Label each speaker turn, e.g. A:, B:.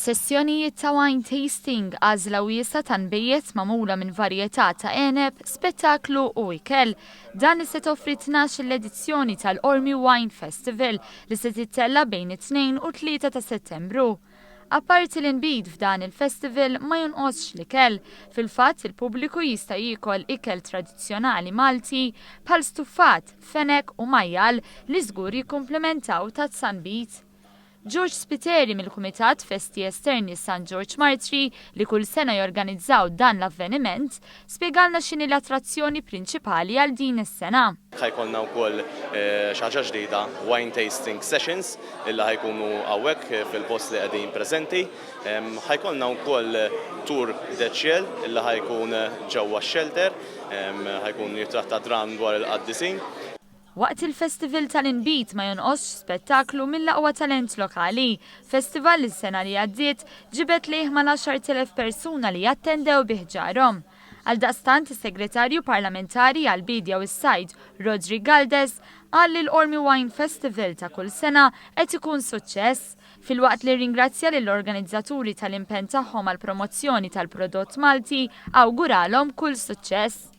A: Sessjonijiet ta' wine tasting għażla wiesa ta' nbejjed magħmula minn varjetà ta' eneb, spettaklu u ikel. Dan li se toffri 12 l-edizzjoni tal-Ormi Wine Festival li se tittella bejn it-2 u 3 ta' Settembru. Apparti l-inbid f'dan il-festival ma jonqosx l-ikel. Fil-fatt il-pubbliku jista' jiekol ikel tradizzjonali Malti bħal stuffat, fenek u majjal li żgur jikkumplementaw tat-sanbit. George Spiteri mill-Kumitat Festi Esterni St. George Martri li kull sena jorganizzaw dan l-avveniment spjegalna x'inhi l-attrazzjoni prinċipali għal din is-sena.
B: Ħajkolna wkoll xi ħaġa ġdida wine tasting sessions illi ħajkunu hawnhekk fil-post li qegħdin preżenti. Ħajkolna wkoll tour deċjel illi ħajkun ġewwa x-shelter, ħajkun jitratta dram dwar il-qaddisin.
A: Waqt il-festival tal-inbit ma jonqosx spettaklu mill-aqwa talent lokali. Festival li s-sena li għaddiet ġibet liħ mal-10,000 persuna li jattendew biħġarhom. Għaldaqstant is-segretarju parlamentari għal-bidja u s-sajd Rodri Galdes qal li l-Ormi Wine Festival ta' kull sena qed ikun suċċess. Fil-waqt li ringrazzja lill-organizzaturi tal-impenn tagħhom għall promozzjoni tal-prodott Malti awguralhom kull suċċess.